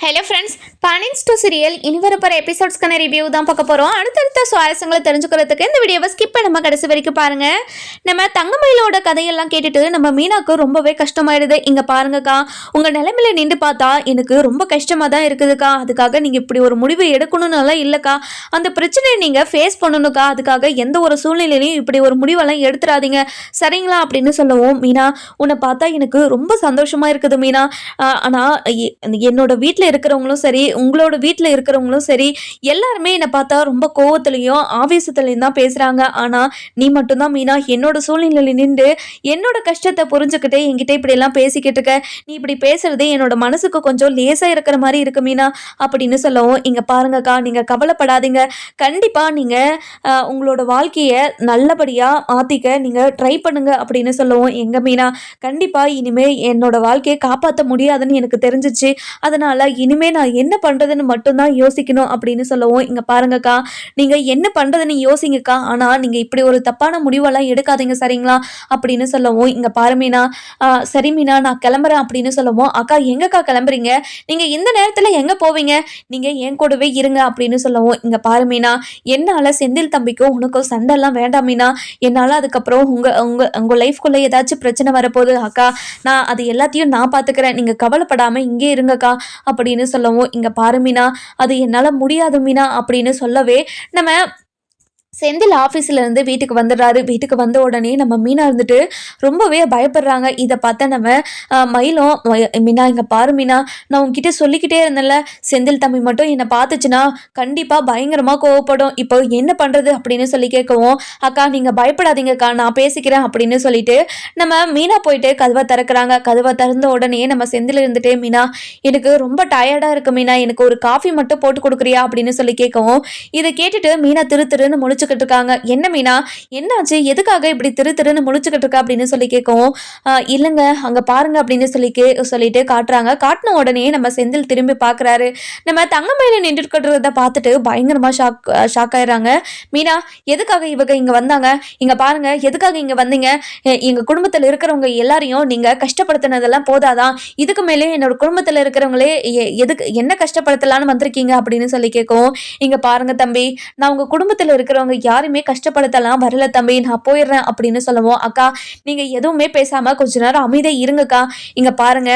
Hello friends, பானின்ஸ் two serial இனி வரப்போற எபிசோட்ஸ்க்கான review தான் பார்க்க போகிறோம். அடுத்தடுத்த சுவாரஸ்யங்களை தெரிஞ்சுக்கிறதுக்கு இந்த வீடியோவை ஸ்கிப் பண்ணாம கடைசி வரைக்கும் பாருங்க. நம்ம தங்கமயிலோட கதையெல்லாம் கேட்டுட்டு நம்ம மீனாக்கு ரொம்பவே கஷ்டமாயிடுது. இங்க பாருங்கக்கா, உங்க நிலைமையில நின்று பார்த்தா எனக்கு ரொம்ப கஷ்டமா தான் இருக்குதுக்கா. அதுக்காக நீங்க இப்படி ஒரு முடிவு எடுக்கணும்னால இல்லக்கா, அந்த பிரச்சனையை நீங்க ஃபேஸ் பண்ணணுக்கா. அதுக்காக எந்த ஒரு சூழ்நிலையிலையும் இப்படி ஒரு முடிவெல்லாம் எடுத்துடாதீங்க, சரிங்களா அப்படின்னு சொல்லவும், மீனா உன்னை பார்த்தா எனக்கு ரொம்ப சந்தோஷமா இருக்குது மீனா. ஆனா என்னோட வீட்டில் இருக்கிறவங்களும் சரி, உங்களோட வீட்டில் இருக்கிறவங்களும் சரி, எல்லாருமே என்னை பார்த்தா ரொம்ப கோவத்துலையும் ஆவேசத்துலையும் தான் பேசுகிறாங்க. ஆனால் நீ மட்டும்தான் மீனா என்னோட சூழ்நிலையில் நின்று என்னோட கஷ்டத்தை புரிஞ்சுக்கிட்டே என்கிட்ட இப்படியெல்லாம் பேசிக்கிட்டு இருக்க. நீ இப்படி பேசுறது என்னோட மனசுக்கு கொஞ்சம் லேசாக இருக்கிற மாதிரி இருக்கு மீனா அப்படின்னு சொல்லவும், இங்கே பாருங்கக்கா, நீங்கள் கவலைப்படாதீங்க. கண்டிப்பாக நீங்கள் உங்களோட வாழ்க்கையை நல்லபடியாக மாற்றிக்க நீங்கள் ட்ரை பண்ணுங்க அப்படின்னு சொல்லவும், எங்க மீனா கண்டிப்பாக இனிமேல் என்னோட வாழ்க்கையை காப்பாற்ற முடியாதுன்னு எனக்கு தெரிஞ்சிச்சு. அதனால் இனிமே நான் என்ன பண்ணுறதுன்னு மட்டும்தான் யோசிக்கணும் அப்படின்னு சொல்லவும், இங்கே பாருங்கக்கா, நீங்கள் என்ன பண்ணுறதுன்னு யோசிங்கக்கா, ஆனால் நீங்கள் இப்படி ஒரு தப்பான முடிவெல்லாம் எடுக்காதீங்க, சரிங்களா அப்படின்னு சொல்லவும், இங்கே பாரு மீனா, சரி மீனா நான் கிளம்புறேன் அப்படின்னு சொல்லவும், அக்கா எங்கக்கா கிளம்புறீங்க, நீங்கள் இந்த நேரத்தில் எங்கே போவீங்க, நீங்கள் என் கூடவே இருங்க அப்படின்னு சொல்லவும், இங்கே பாரு மீனா, என்னால் செந்தில் தம்பிக்கும் உனக்கும் சண்டைலாம் வேண்டாம் மீனா. என்னால் அதுக்கப்புறம் உங்கள் லைஃப்குள்ளே ஏதாச்சும் பிரச்சனை வரப்போகுது அக்கா, நான் அது எல்லாத்தையும் நான் பார்த்துக்கிறேன், நீங்கள் கவலைப்படாமல் இங்கே இருங்கக்கா அப்படின்னு சொல்லவும், இங்க பாரு மீனா, அது என்னால முடியாது மீனா அப்படின்னு சொல்லவே, நம்ம செந்தில் ஆஃபீஸில் இருந்து வீட்டுக்கு வந்துடுறாரு. வீட்டுக்கு வந்த உடனே நம்ம மீனா இருந்துட்டு ரொம்பவே பயப்படுறாங்க. இதை பார்த்தா நம்ம மயிலும், மீனா இங்கே பாரு மீனா, நான் உங்ககிட்ட சொல்லிக்கிட்டே இருந்தேன்ல, செந்தில் தம்பி மட்டும் என்னை பார்த்துச்சுன்னா கண்டிப்பாக பயங்கரமாக கோவப்படும், இப்போ என்ன பண்ணுறது அப்படின்னு சொல்லி கேட்கவும், அக்கா நீங்கள் பயப்படாதீங்கக்கா, நான் பேசிக்கிறேன் அப்படின்னு சொல்லிட்டு நம்ம மீனா போயிட்டு கதவை திறக்கிறாங்க. கதவை திறந்த உடனே நம்ம செந்தில் இருந்துட்டு, மீனா எனக்கு ரொம்ப டயர்டாக இருக்கு மீனா, எனக்கு ஒரு காஃபி மட்டும் போட்டு கொடுக்குறியா அப்படின்னு சொல்லி கேட்கவும், இதை கேட்டுட்டு மீனா திருன்னு முழிச்சு இருக்காங்க. என்ன மீனா என்னாச்சு, எதுக்காக இப்படி திருன்னு முழிச்சுக்கிட்டு இருக்கா அப்படின்னு சொல்லி கேட்கவும், இல்லைங்க அங்க பாருங்க அப்படின்னு சொல்லிட்டு காட்டுறாங்க. காட்டின உடனே நம்ம செந்தில் திரும்பி பார்க்குறாரு. நம்ம தங்கமயில நின்று இருக்கிறத பார்த்துட்டு பயங்கரமா ஷாக் ஆயிடுறாங்க. மீனா எதுக்காக இவங்க இங்க வந்தாங்க, இங்க பாருங்க எதுக்காக இங்க வந்தீங்க, எங்க குடும்பத்தில் இருக்கிறவங்க எல்லாரையும் நீங்க கஷ்டப்படுத்தினதெல்லாம் போதாதான், இதுக்கு மேலே என்னோட குடும்பத்தில் இருக்கிறவங்களே எதுக்கு என்ன கஷ்டப்படுத்தலான்னு வந்திருக்கீங்க அப்படின்னு சொல்லி கேட்கவும், இங்க பாருங்க தம்பி, நான் உங்க குடும்பத்தில் இருக்கிறவங்க யாருமே கஷ்டப்படுத்தலாம் வரல தம்பி, நான் போயிடுறேன் அப்படின்னு சொல்லுவோம். அக்கா நீங்க எதுவுமே பேசாம கொஞ்ச நேரம் அமைதியா இருங்கக்கா, இங்க பாருங்க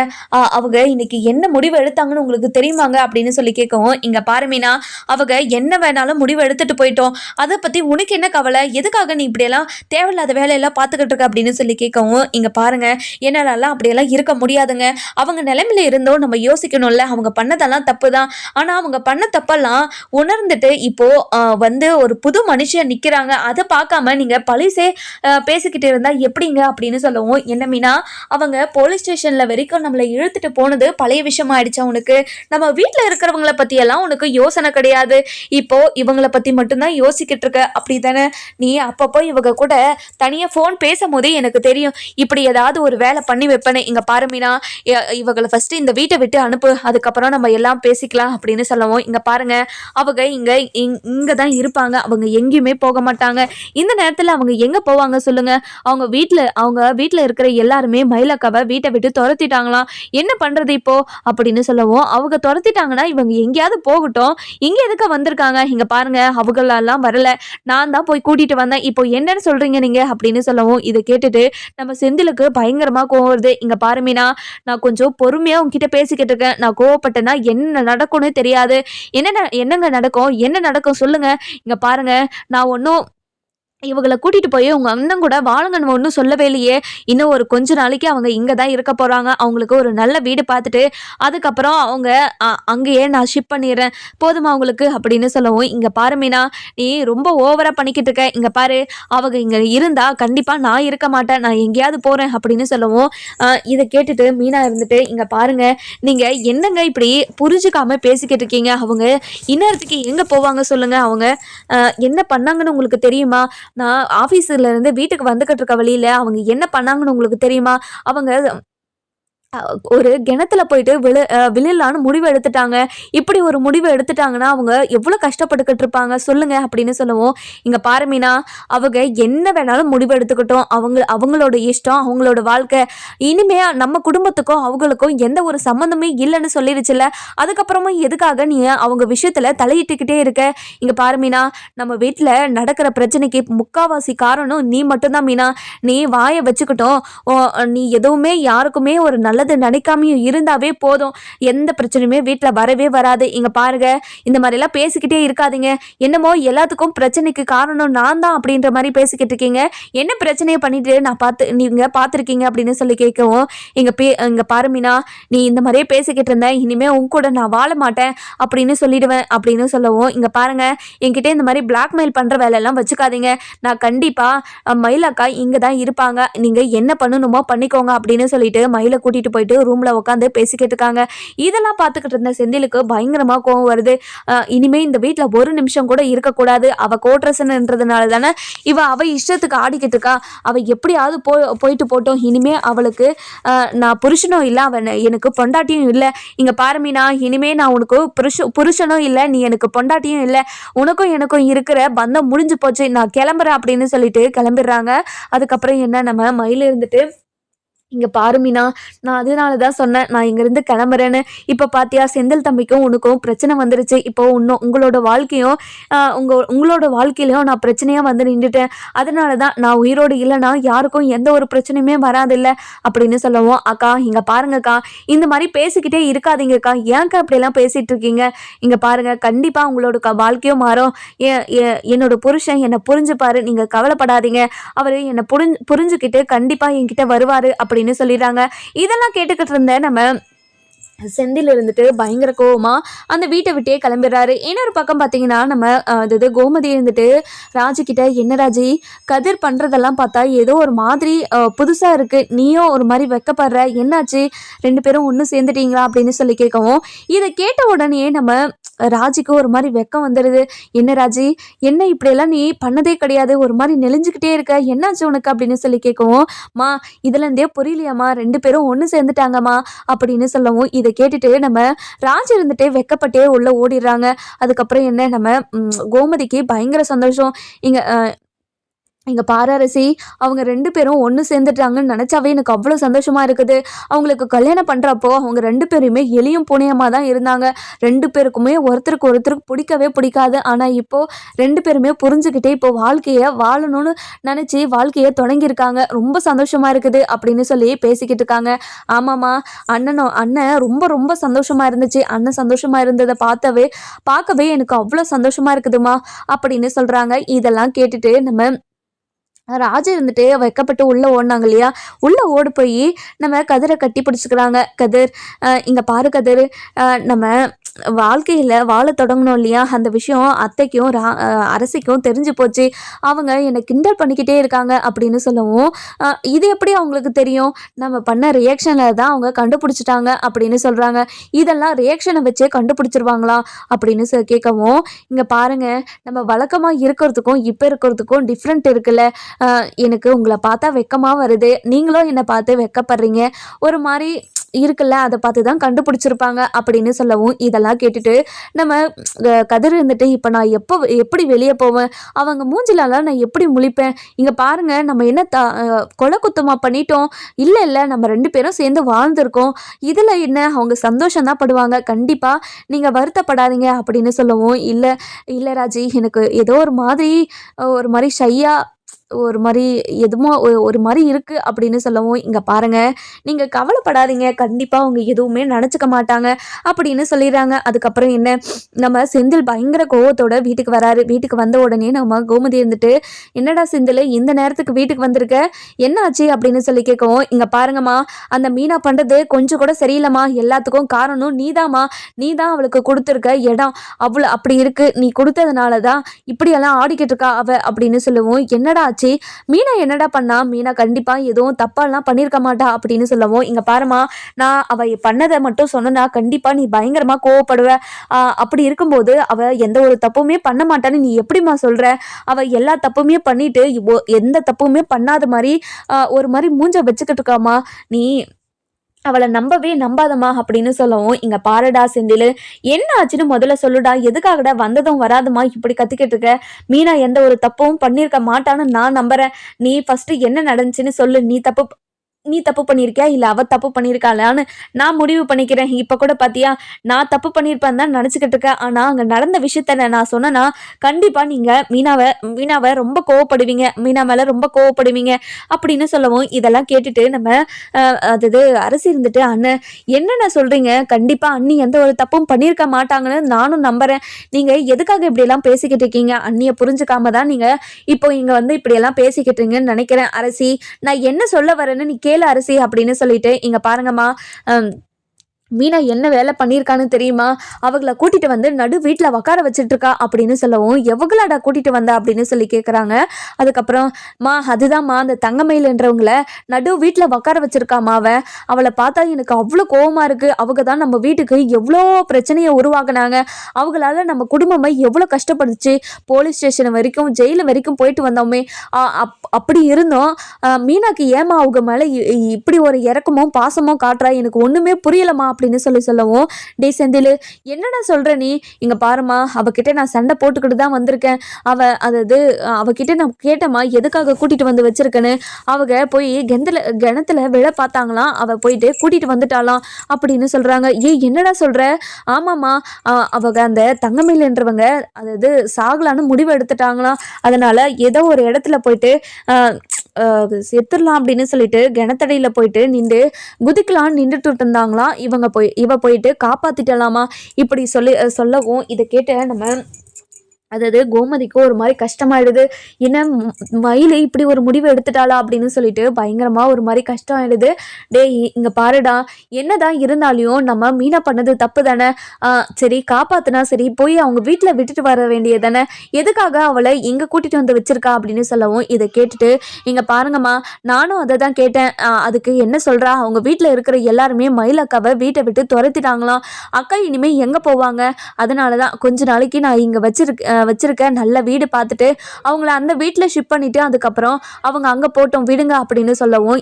அவங்க இன்னைக்கு என்ன முடிவு எடுத்தாங்கன்னு உங்களுக்கு தெரியுமாங்க அப்படின்னு சொல்லி கேட்கவும், இங்க பாரு மீனா, அவங்க என்ன வேணாலும் முடிவு எடுத்துட்டு போயிட்டோம், அதை பத்தி உனக்கு என்ன கவலை, எதுக்காக நீ இப்படியெல்லாம் தேவையில்லாத வேலையெல்லாம் பார்த்துக்கிட்டு இருக்க அப்படின்னு சொல்லி கேட்கவும், இங்க பாருங்க என்னாலலாம் அப்படியெல்லாம் இருக்க முடியாதுங்க, அவங்க நிலைமையில இருந்தோம் நம்ம யோசிக்கணும்ல, அவங்க பண்ணதெல்லாம் தப்பு தான், ஆனா அவங்க பண்ண தப்பெல்லாம் உணர்ந்துட்டு இப்போ வந்து ஒரு புது மனுஷன் நிக்கிறாங்க, அதை பார்க்காம நீங்க பழிசே பேசிக்கிட்டு இருந்தா எப்படிங்க அப்படின்னு சொல்லவும், என்ன மீனா அவங்க போலீஸ் ஸ்டேஷன்ல வரைக்கும் நம்மளை இழுத்துட்டு போனது பழைய விஷயம் ஆயிடுச்சா உனக்கு, நம்ம வீட்டுல இருக்கிறவங்கள பத்தி எல்லாம் உனக்கு யோசனை கிடையாது, இப்போ இவங்களை பத்தி மட்டும்தான் யோசிக்கிட்டு இருக்க அப்படித்தானே, நீ அப்பப்போ இவங்க கூட தனியா போன் பேசும்போதே எனக்கு தெரியும் இப்படி ஏதாவது ஒரு வேலை பண்ணி வைப்பேன்னு. இங்க பாரு மீனா, இவங்களை ஃபர்ஸ்ட் இந்த வீட்டை விட்டு அனுப்பு, அதுக்கப்புறம் நம்ம எல்லாம் பேசிக்கலாம் அப்படின்னு சொல்லவும், இங்க பாருங்க அவங்க இங்க தான் இருப்பாங்க, அவங்க எங்கேயுமே போக மாட்டாங்க, இந்த நேரத்தில் அவங்க எங்க போவாங்க சொல்லுங்க, அவங்க வீட்டில் இருக்கிற எல்லாருமே மயிலக்காவை வீட்டை விட்டு துரத்திட்டாங்களாம், என்ன பண்றது இப்போ அப்படின்னு சொல்லவும், அவங்க துரத்திட்டாங்கன்னா இவங்க எங்கேயாவது போகட்டும், இங்க எதுக்கு வந்திருக்காங்க, இங்க பாருங்க அவங்களெல்லாம் வரல, நான் தான் போய் கூட்டிட்டு வந்தேன், இப்போ என்னன்னு சொல்றீங்க நீங்க அப்படின்னு சொல்லவும், இதை கேட்டுட்டு நம்ம செந்திலுக்கு பயங்கரமா கோவம் வருது. இங்க பாரு மீனா, நான் கொஞ்சம் பொறுமையா உங்ககிட்ட பேசிக்கிட்டு இருக்கேன், நான் கோவப்பட்டேன்னா என்ன நடக்கும்னு தெரியாது, என்னங்க நடக்கும், என்ன நடக்கும் சொல்லுங்க, இங்க பாருங்க நான் ஒன்றும் இவங்களை கூட்டிட்டு போய் உங்க அண்ணன் கூட வாழுங்கன்னு ஒன்றும் சொல்லவே இல்லையே, இன்னும் ஒரு கொஞ்ச நாளைக்கு அவங்க இங்கே தான் இருக்க போறாங்க, அவங்களுக்கு ஒரு நல்ல வீடு பார்த்துட்டு அதுக்கப்புறம் அவங்க அங்கேயே நான் ஷிப் பண்ணிடுறேன், போதுமா அவங்களுக்கு அப்படின்னு சொல்லவும், இங்க பாரு மீனா நீ ரொம்ப ஓவரா பண்ணிக்கிட்டு இருக்க, இங்க பாரு அவங்க இங்க இருந்தா கண்டிப்பா நான் இருக்க மாட்டேன், நான் எங்கேயாவது போறேன் அப்படின்னு சொல்லவும், இதை கேட்டுட்டு மீனா இருந்துட்டு, இங்க பாருங்க நீங்க என்னங்க இப்படி புரிஞ்சுக்காம பேசிக்கிட்டு இருக்கீங்க, அவங்க இன்னத்துக்கு எங்க போவாங்க சொல்லுங்க, அவங்க என்ன பண்ணாங்கன்னு உங்களுக்கு தெரியுமா, நான் ஆஃபீஸில் இருந்து வீட்டுக்கு வந்துக்கிட்டு இருக்க வழியில் அவங்க என்ன பண்ணாங்கன்னு உங்களுக்கு தெரியுமா, அவங்க ஒரு கிணத்துல போயிட்டு விழலான்னு முடிவு எடுத்துட்டாங்க. இப்படி ஒரு முடிவு எடுத்துட்டாங்கன்னா அவங்க எவ்வளோ கஷ்டப்பட்டுக்கிட்டு இருப்பாங்க சொல்லுங்க அப்படின்னு சொல்லவும், இங்க பாரு மீனா, அவங்க என்ன வேணாலும் முடிவு எடுத்துக்கிட்டோம். அவங்களோட இஷ்டம், அவங்களோட வாழ்க்கை. இனிமே நம்ம குடும்பத்துக்கும் அவங்களுக்கும் எந்த ஒரு சம்மந்தமே இல்லைன்னு சொல்லிருச்சுல்ல. அதுக்கப்புறமும் எதுக்காக நீ அவங்க விஷயத்துல தலையிட்டுக்கிட்டே இருக்க? இங்க பாரு மீனா, நம்ம வீட்டில் நடக்கிற பிரச்சனைக்கு முக்காவாசி காரணம் நீ மட்டும்தான் மீனா. நீ வாயை வச்சுக்கிட்டோம். நீ எதுவுமே யாருக்குமே ஒரு நல்லது நினைக்காமையும் இருந்தாவே போதும். எந்த பிரச்சனையுமே வீட்டில் வரவே வராது. இங்க பாருங்க, இந்த மாதிரிலாம் பேசிக்கிட்டே இருக்காதீங்க. என்னமோ எல்லாத்துக்கும் பிரச்சனைக்கு காரணம் நான் தான் அப்படின்ற மாதிரி பேசிக்கிட்டு இருக்கீங்க. என்ன பிரச்சனையை பண்ணிட்டு நீங்க பார்த்துருக்கீங்க அப்படின்னு சொல்லி கேட்கவும், இங்க பாருமினா, நீ இந்த மாதிரியே பேசிக்கிட்டு இருந்த, இனிமே உன் கூட நான் வாழ மாட்டேன் அப்படின்னு சொல்லிடுவேன் அப்படின்னு சொல்லவும், இங்க பாருங்க, என்கிட்ட இந்த மாதிரி பிளாக்மெயில் பண்ற வேலையெல்லாம் வச்சுக்காதீங்க. நான் கண்டிப்பா மயிலாக்கா இங்க தான் இருப்பாங்க. நீங்க என்ன பண்ணணுமோ பண்ணிக்கோங்க அப்படின்னு சொல்லிட்டு மயிலை கூட்டிட்டு போயிட்டு ரூம்ல உட்காந்து பேசிக்கிட்டு இருக்காங்க. இதெல்லாம் பார்த்துக்கிட்டு இருந்த செந்திலுக்கு பயங்கரமா கோவம் வருது. இனிமே இந்த வீட்டுல ஒரு நிமிஷம் கூட இருக்கக்கூடாது. அவ கோட்ரஸ்ன்றதுனால தானே அவ இஷ்டத்துக்கு ஆடிக்கிட்டு இருக்கா. அவ எப்படியாவது போயிட்டு போட்டோம். இனிமே அவளுக்கு நான் புருஷனும் இல்லை, அவன் எனக்கு பொண்டாட்டியும் இல்லை. இங்க பாருமீனா, இனிமே நான் உனக்கு புருஷனும் இல்லை, நீ எனக்கு பொண்டாட்டியும் இல்லை. உனக்கும் எனக்கும் இருக்கிற பந்தம் முடிஞ்சு போச்சு, நான் கிளம்புறேன் அப்படின்னு சொல்லிட்டு கிளம்பிடுறாங்க. அதுக்கப்புறம் என்ன, நம்ம மயில இருந்துட்டு, இங்க பாரு மீனா, நான் அதனால தான் சொன்னேன் நான் இங்கேருந்து கிளம்புறேன்னு. இப்போ பார்த்தியா, செந்தில் தம்பிக்கும் உனக்கும் பிரச்சனை வந்துருச்சு. இப்போ உங்களோட வாழ்க்கையும் உங்களோட வாழ்க்கையிலையும் நான் பிரச்சனையாக வந்து நின்றுட்டேன். அதனால தான் நான் உயிரோடு இல்லைன்னா யாருக்கும் எந்த ஒரு பிரச்சனையுமே வராதில்லை அப்படின்னு சொல்லவும், அக்கா இங்கே பாருங்கக்கா, இந்த மாதிரி பேசிக்கிட்டே இருக்காதீங்கக்கா, ஏன்க்கா இப்படியெல்லாம் பேசிகிட்டு இருக்கீங்க? இங்கே பாருங்கள், கண்டிப்பாக உங்களோட வாழ்க்கையும் மாறும். என்னோட புருஷன் என்னை புரிஞ்சுப்பாரு, நீங்கள் கவலைப்படாதீங்க. அவர் என்னை புரிஞ்சுக்கிட்டு கண்டிப்பாக என்கிட்ட வருவார் அப்படின்னு சொல்லிடுறாங்க. இதெல்லாம் கேட்டுக்கிட்டு இருந்த நம்ம செந்தில் இருந்துட்டு பயங்கர கோவமா அந்த வீட்டை விட்டே கிளம்பிடுறாரு. இன்னொரு பக்கம் பார்த்தீங்கன்னா, நம்ம கோமதி இருந்துட்டு ராஜி கிட்ட, என்ன ராஜி, கதிர் பண்ணுறதெல்லாம் பார்த்தா ஏதோ ஒரு மாதிரி புதுசாக இருக்குது, நீயும் ஒரு மாதிரி வெக்கப்படுற, என்னாச்சு, 2 பேரும் ஒன்று சேர்ந்துட்டீங்களா அப்படின்னு சொல்லி கேட்கவும், இதை கேட்ட உடனே நம்ம ராஜிக்கு ஒரு மாதிரி வெக்கம் வந்துடுது. என்ன ராஜி, என்ன இப்படியெல்லாம் நீ பண்ணதே கிடையாது, ஒரு மாதிரி நெளிஞ்சுக்கிட்டே இருக்க, என்னாச்சு உனக்கு அப்படின்னு சொல்லி கேட்கவும், மா இதுலேருந்தே புரியலையாம்மா, 2 பேரும் ஒன்று சேர்ந்துட்டாங்கம்மா அப்படின்னு சொல்லவும், இதை கேட்டுட்டு நம்ம ராஜ் இருந்துட்டே வெக்கப்பட்டே உள்ள ஓடிடுறாங்க. அதுக்கப்புறம் என்ன, நம்ம கோமதிக்கு பயங்கர சந்தோஷம். இங்கே பாரரசி அவங்க 2 பேரும் ஒன்று சேர்ந்துட்டாங்கன்னு நினச்சாவே எனக்கு அவ்வளோ சந்தோஷமாக இருக்குது. அவங்களுக்கு கல்யாணம் பண்ணுறப்போ அவங்க 2 பேருமே எளியும் புனியமாக தான் இருந்தாங்க. 2 பேருக்குமே ஒருத்தருக்கு பிடிக்கவே பிடிக்காது. ஆனால் இப்போது 2 பேருமே புரிஞ்சுக்கிட்டே இப்போ வாழ்க்கையை வாழணும்னு நினச்சி வாழ்க்கையை தொடங்கியிருக்காங்க. ரொம்ப சந்தோஷமாக இருக்குது அப்படின்னு சொல்லி பேசிக்கிட்டு இருக்காங்க. ஆமாம்மா, அண்ணன் ரொம்ப ரொம்ப சந்தோஷமாக இருந்துச்சு. அண்ணன் சந்தோஷமாக இருந்ததை பார்க்கவே எனக்கு அவ்வளோ சந்தோஷமாக இருக்குதுமா அப்படின்னு சொல்கிறாங்க. இதெல்லாம் கேட்டுட்டு நம்ம ராஜா இருந்துட்டு வைக்கப்பட்டு உள்ளே ஓடினாங்க இல்லையா, உள்ளே ஓடி போய் நம்ம கதிரை கட்டி பிடிச்சிக்கிறாங்க. கதிர், இங்கே பாரு கதிர், நம்ம வாழ்க்கையில் வாழ தொடங்கணும் இல்லையா, அந்த விஷயம் அத்தைக்கும் அரசிக்கும் தெரிஞ்சு போச்சு. அவங்க என்னை கிண்டல் பண்ணிக்கிட்டே இருக்காங்க அப்படின்னு சொல்லவும், இது எப்படி அவங்களுக்கு தெரியும், நம்ம பண்ண ரியாக்ஷனில் தான் அவங்க கண்டுபிடிச்சிட்டாங்க அப்படின்னு சொல்கிறாங்க. இதெல்லாம் ரியாக்ஷனை வச்சே கண்டுபிடிச்சிருவாங்களா அப்படின்னு கேட்கவும், இங்கே பாருங்கள், நம்ம வழக்கமாக இருக்கிறதுக்கும் இப்போ இருக்கிறதுக்கும் டிஃப்ரெண்ட் இருக்குல்ல, எனக்கு உங்களை பார்த்தா வெக்கமாக வருது, நீங்களும் என்னை பார்த்து வெக்கப்படுறீங்க, ஒரு மாதிரி இருக்குல்ல, அதை பார்த்து தான் கண்டுபிடிச்சிருப்பாங்க அப்படின்னு சொல்லவும், இதெல்லாம் கேட்டுட்டு நம்ம கதிர் இருந்துட்டு, இப்போ நான் எப்படி வெளியே போவேன், அவங்க மூஞ்சிலலாம் நான் எப்படி முழிப்பேன், இங்கே பாருங்க நம்ம என்ன கொலை குத்தமாக பண்ணிட்டோம், இல்லை நம்ம 2 பேரும் சேர்ந்து வாழ்ந்துருக்கோம், இதில் என்ன அவங்க சந்தோஷம் தான் படுவாங்க, கண்டிப்பாக நீங்கள் வருத்தப்படாதீங்க அப்படின்னு சொல்லவும், இல்லை ராஜி, எனக்கு ஏதோ ஒரு மாதிரி ஷையாக ஒரு மாதிரி எதுமோ ஒரு மாதிரி இருக்குது அப்படின்னு சொல்லவும், இங்கே பாருங்கள், நீங்கள் கவலைப்படாதீங்க, கண்டிப்பாக அவங்க எதுவுமே நினச்சிக்க மாட்டாங்க அப்படின்னு சொல்லிடுறாங்க. அதுக்கப்புறம் என்ன, நம்ம செந்தில் பயங்கர கோவத்தோட வீட்டுக்கு வராரு. வீட்டுக்கு வந்த உடனே நம்ம கோமதி இருந்துட்டு, என்னடா செந்தில் இந்த நேரத்துக்கு வீட்டுக்கு வந்திருக்க, என்னாச்சு அப்படின்னு சொல்லி கேட்கவும், இங்கே பாருங்கம்மா, அந்த மீனா பண்ணுறது கொஞ்சம் கூட சரியில்லைம்மா, எல்லாத்துக்கும் காரணம் நீதாம்மா, நீ தான் அவளுக்கு கொடுத்துருக்க இடம் அவ்வளோ அப்படி இருக்குது, நீ கொடுத்ததுனால தான் இப்படியெல்லாம் ஆடிக்கிட்டு இருக்கா அப்படின்னு சொல்லவும், என்னடா ஆச்சு, மீனா என்னடா பண்ணா, மீனா கண்டிப்பா எதுவும் தப்பாலாம் பண்ணியிருக்க மாட்டா அப்படின்னு சொல்லவும், இங்க பாருமா, நான் அவ பண்ணதை மட்டும் சொன்னா கண்டிப்பா நீ பயங்கரமா கோவப்படுவ, அப்படி இருக்கும்போது அவ எந்த ஒரு தப்புமே பண்ண மாட்டான்னு நீ எப்படிமா சொல்ற, அவ எல்லா தப்புமே பண்ணிட்டு எந்த தப்புமே பண்ணாத மாதிரி ஒரு மாதிரி மூஞ்ச வச்சுக்கிட்டு இருக்காமா, நீ அவளை நம்பவே நம்பாதம்மா அப்படின்னு சொல்லவும், இங்க பாருடா செந்திலு, என்ன ஆச்சுன்னு முதல்ல சொல்லுடா, எதுக்காகடா வந்ததும் வராதுமா இப்படி கத்திக்கிட்டு இருக்க? மீனா எந்த ஒரு தப்பும் பண்ணியிருக்க மாட்டான்னு நான் நம்புறேன். நீ ஃபர்ஸ்ட் என்ன நடந்துச்சுன்னு சொல்லு. நீ தப்பு பண்ணியிருக்கியா இல்ல அவ தப்பு பண்ணியிருக்காளான்னு நான் முடிவு பண்ணிக்கிறேன். இப்ப கூட பாத்தியா, நான் தப்பு பண்ணியிருப்பேன்னு தான் நினைச்சுக்கிட்டு இருக்கேன். ஆனா அங்க நடந்த விஷயத்த நான் சொன்னேன்னா கண்டிப்பா நீங்க மீனாவை ரொம்ப கோவப்படுவீங்க, மீனா மேல ரொம்ப கோவப்படுவீங்க அப்படின்னு சொல்லவும், இதெல்லாம் கேட்டுட்டு நம்ம அது அரசி இருந்துட்டு, அண்ணன் என்னென்ன சொல்றீங்க? கண்டிப்பா அண்ணி எந்த ஒரு தப்பும் பண்ணியிருக்க மாட்டாங்கன்னு நானும் நம்புறேன். நீங்க எதுக்காக இப்படி எல்லாம் பேசிக்கிட்டு இருக்கீங்க? அண்ணிய புரிஞ்சுக்காம தான் நீங்க இப்போ இங்க வந்து இப்படி எல்லாம் பேசிக்கிட்டீங்கன்னு நினைக்கிறேன் அரசி. நான் என்ன சொல்ல வரேன்னு நீ கேளு அரசி அப்படின்னு சொல்லிட்டு, இங்க பாருங்கம்மா, மீனா என்ன வேலை பண்ணியிருக்கான்னு தெரியுமா? அவங்கள கூட்டிட்டு வந்து நடு வீட்டில் உட்கார வச்சுட்டு இருக்கா அப்படின்னு சொல்லவும், எவங்களாடா கூட்டிட்டு வந்தா அப்படின்னு சொல்லி கேட்குறாங்க. அதுக்கப்புறம், அதுதான்மா அந்த தங்கமயிலன்றவங்கள நடு வீட்டில் உட்கார வச்சிருக்காமா அவளை பார்த்தா எனக்கு அவ்வளோ கோவமா இருக்கு. அவங்க தான் நம்ம வீட்டுக்கு எவ்வளோ பிரச்சனையை உருவாக்குனாங்க. அவங்களால நம்ம குடும்பமே எவ்வளோ கஷ்டப்படுச்சு. போலீஸ் ஸ்டேஷன் வரைக்கும் ஜெயிலு வரைக்கும் போயிட்டு வந்தோமே. அப்படி இருந்தோம். மீனாக்கு ஏமா அவங்க மேலே இப்படி ஒரு இறக்கமும் பாசமும் காட்டுறா? எனக்கு ஒன்றுமே புரியலமா அப்படின்னு சொல்லவும், டே செந்தில் என்னடா சொல்ற நீ? இங்க பாருமா, அவகிட்ட நான் சண்டை போட்டுக்கிட்டு தான் வந்திருக்கேன். அவகிட்ட நான் கேட்டேம்மா எதுக்காக கூட்டிட்டு வந்து வச்சிருக்கேன்னு. அவங்க போய் கிணத்துல விழ பார்த்தாங்களாம். அவ போயிட்டு கூட்டிட்டு வந்துட்டாலாம் அப்படின்னு சொல்றாங்க. என்னடா சொல்ற? ஆமாம்மா, அவங்க அந்த தங்கமயிலன்றவங்க சாகலான்னு முடிவு எடுத்துட்டாங்களாம். அதனால ஏதோ ஒரு இடத்துல போயிட்டு செத்துடலாம் அப்படின்னு சொல்லிட்டு கிணத்தடியில போயிட்டு குதிக்கலான்னு நின்றுட்டு இருந்தாங்களாம். இவ போயிட்டு காப்பாத்திட்டலாமா இப்படி சொல்லவும், இதை கேட்ட நம்ம கோமதிக்கு ஒரு மாதிரி கஷ்டமாயிடுது. என்ன மயிலு இப்படி ஒரு முடிவு எடுத்துட்டாளா அப்படின்னு சொல்லிட்டு பயங்கரமா ஒரு மாதிரி கஷ்டம் ஆயிடுது. இங்க பாருடா, என்னதான் இருந்தாலையும் நம்ம மீனா பண்ணது தப்பு தானே. சரி காப்பாத்துனா சரி, போய் அவங்க வீட்டுல விட்டுட்டு வர வேண்டியது தானே. எதுக்காக அவளை இங்க கூட்டிட்டு வந்து வச்சிருக்கா அப்படின்னு சொல்லவும், இதை கேட்டுட்டு, இங்க பாருங்கம்மா, நானும் அதை தான் கேட்டேன். அதுக்கு என்ன சொல்றா? அவங்க வீட்டுல இருக்கிற எல்லாருமே மயில் அக்காவை வீட்டை விட்டு துரத்திட்டாங்களாம். அக்கா இனிமே எங்க போவாங்க? அதனாலதான் கொஞ்ச நாளைக்கு நான் இங்க வச்சிருக்க நல்ல வீடு பார்த்துட்டு அவங்கள அந்த வீட்டில் ஷிஃப்ட் பண்ணிட்டு அதுக்கப்புறம் அவங்க அங்கே போட்டோம் விடுங்க அப்படின்னு சொல்லவும்,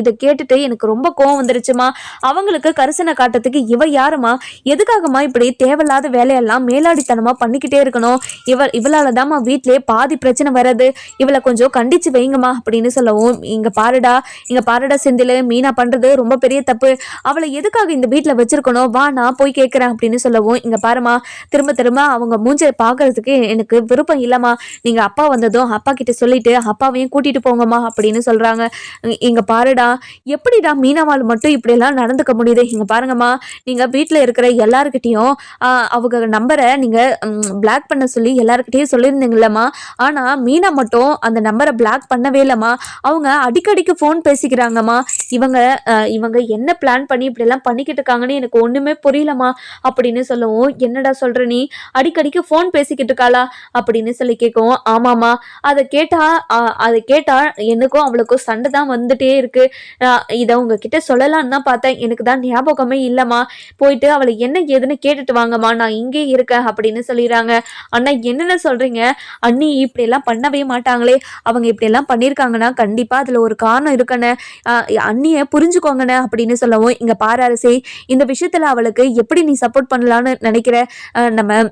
இதை கேட்டுட்டு எனக்கு ரொம்ப கோவம் வந்துருச்சுமா. அவங்களுக்கு கரிசனை காட்டுறதுக்கு இவ யாருமா? எதுக்காகமா இப்படி தேவையில்லாத வேலையெல்லாம் மேலாடித்தனமா பண்ணிக்கிட்டே இருக்கணும்? இவளால தான்மா வீட்டிலே பாதி பிரச்சனை வர்றது. இவளை கொஞ்சம் கண்டிச்சு வைங்கம்மா அப்படின்னு சொல்லவும், இங்க பாருடா செந்தில், மீனா பண்றது ரொம்ப பெரிய தப்பு. அவளை எதுக்காக இந்த வீட்டில் வச்சிருக்கணும்? வா நான் போய் கேட்கிறேன் அப்படின்னு சொல்லவும், இங்க பாருமா, திரும்ப அவங்க மூஞ்சை பார்க்கறதுக்கு எனக்கு விருப்பம் இல்லம்மா. நீங்க அப்பா வந்ததும் அப்பா கிட்ட சொல்லிட்டு அப்பாவையும் கூட்டிட்டு போங்கம்மா அப்படின்னு சொல்றாங்க. இங்க பாருடா, எப்படிடா மீனாவால் மட்டும் இப்படி எல்லாம் நடந்துக்க முடியுது? இங்க பாருங்கம்மா, நீங்க வீட்டுல இருக்கிற எல்லாருக்கிட்டையும் அவங்க நம்பரை நீங்க பிளாக் பண்ண சொல்லி எல்லாருக்கிட்டையும் சொல்லியிருந்தீங்களம்மா. ஆனா மீனா மட்டும் அந்த நம்பரை பிளாக் பண்ணவே இல்லம்மா. அவங்க அடிக்கடிக்கு ஃபோன் பேசிக்கிறாங்கம்மா. இவங்க என்ன பிளான் பண்ணி இப்படி எல்லாம் பண்ணிக்கிட்டு இருக்காங்கன்னு எனக்கு ஒண்ணுமே புரியலம்மா அப்படின்னு சொல்லவும், என்னடா சொல்ற நீ? அடிக்கடிக்கு ஃபோன் பேசிக்கிட்டு இருக்காளா அப்படின்னு சொல்லி கேட்கவும், ஆமாமா. அதை கேட்டா எனக்கும் அவளுக்கும் சண்டை தான் வந்துட்டே இருக்கு. இதை உங்ககிட்ட சொல்லலான்னு தான் பார்த்தேன். எனக்கு தான் ஞாபகமே இல்லம்மா. போயிட்டு அவளை என்ன ஏதுன்னு கேட்டுட்டு வாங்கம்மா, நான் இங்கே இருக்கேன் அப்படின்னு சொல்லிடுறாங்க. அண்ணா என்னென்ன சொல்றீங்க? அண்ணி இப்படி எல்லாம் பண்ணவே மாட்டாங்களே. அவங்க இப்படி எல்லாம் பண்ணியிருக்காங்கன்னா கண்டிப்பா அதுல ஒரு காரணம் இருக்குன்னு அண்ணிய புரிஞ்சுக்கோங்கண்ணே அப்படின்னு சொல்லவும், இங்க பாரு அரசி, இந்த விஷயத்துல அவளுக்கு எப்படி நீ சப்போர்ட் பண்ணலான்னு நினைக்கிற? நம்ம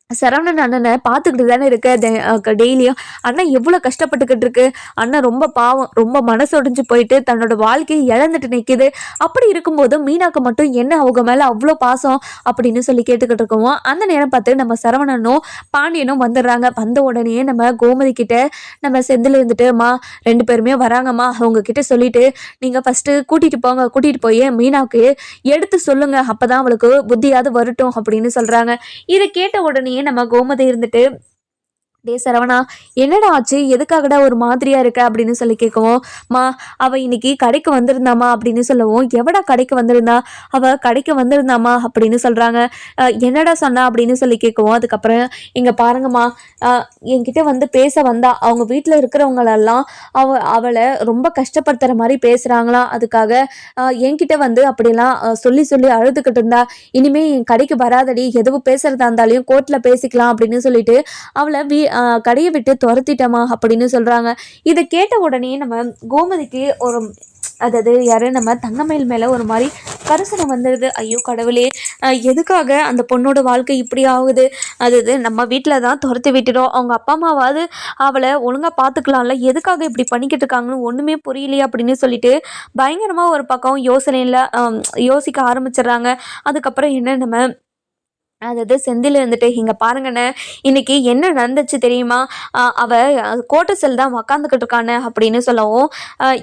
சரவணன் அண்ணனை பார்த்துக்கிட்டு தானே இருக்க டெய்லியும். அண்ணன் எவ்வளோ கஷ்டப்பட்டுக்கிட்டு இருக்கு. அண்ணன் ரொம்ப பாவம், ரொம்ப மனசொடிஞ்சு போயிட்டு தன்னோட வாழ்க்கையை இழந்துட்டு நிற்கிது. அப்படி இருக்கும்போது மீனாக்கு மட்டும் என்ன அவங்க மேலே அவ்வளோ பாசம் அப்படின்னு சொல்லி கேட்டுக்கிட்டு இருக்கோம். அந்த நேரம் பார்த்து நம்ம சரவணனும் பாண்டியனும் வந்துடுறாங்க. வந்த உடனே நம்ம கோமதி கிட்ட நம்ம செந்தில் இருந்துட்டுமா, 2 பேருமே வராங்கம்மா, அவங்க கிட்ட சொல்லிட்டு நீங்கள் ஃபஸ்ட்டு கூட்டிகிட்டு போய் மீனாவுக்கு எடுத்து சொல்லுங்க, அப்போதான் அவளுக்கு புத்தியாவது வரட்டும் அப்படின்னு சொல்கிறாங்க. இதை கேட்ட உடனே நம்ம கோமதி இருந்துட்டு, டே சரவணா, என்னடா ஆச்சு? எதுக்காகடா ஒரு மாதிரியா இருக்க அப்படின்னு சொல்லி கேட்கவும், அவ இன்னைக்கு கடைக்கு வந்திருந்தாமா அப்படின்னு சொல்லவும், எவடா கடைக்கு வந்திருந்தா? அவ கடைக்கு வந்திருந்தாமா அப்படின்னு சொல்றாங்க. என்னடா சொன்னா அப்படின்னு சொல்லி கேட்கவும், அதுக்கப்புறம் இங்க பாருங்கம்மா, என்கிட்ட வந்து பேச வந்தா. அவங்க வீட்டில் இருக்கிறவங்களெல்லாம் அவளை ரொம்ப கஷ்டப்படுத்துற மாதிரி பேசுறாங்களாம். அதுக்காக என்கிட்ட வந்து அப்படிலாம் சொல்லி அழுதுகிட்டு இருந்தா. இனிமே என் கடைக்கு வராதடி, எதுவும் பேசுறதா இருந்தாலையும் கோர்ட்ல பேசிக்கலாம் அப்படின்னு சொல்லிட்டு அவளை கடையை விட்டு துரத்திட்டமா அப்படின்னு சொல்றாங்க. இதை கேட்ட உடனே நம்ம கோமதிக்கு ஒரு அதாவது யாரு நம்ம தங்கமயில் மேலே ஒரு மாதிரி கரிசனை வந்துடுது. ஐயோ கடவுளே, எதுக்காக அந்த பொண்ணோட வாழ்க்கை இப்படி ஆகுது? அதாவது நம்ம வீட்டில் தான் துரத்தி விட்டுடும், அவங்க அப்பா அம்மாவாவது அவளை ஒழுங்காக பார்த்துக்கலாம்ல, எதுக்காக இப்படி பண்ணிக்கிட்டு இருக்காங்கன்னு ஒன்றுமே புரியலையே அப்படின்னு சொல்லிட்டு பயங்கரமாக ஒரு பக்கம் யோசனையில் யோசிக்க ஆரம்பிச்சிடுறாங்க. அதுக்கப்புறம் என்ன நம்ம அதாவது செந்தில் இருந்துட்டு, இங்கே பாருங்கண்ணே, இன்னைக்கு என்ன நடந்துச்சு தெரியுமா? அவ கோட்டர்ஸில் தான் உக்காந்துக்கிட்டு இருக்கானே அப்படின்னு சொல்லவும்,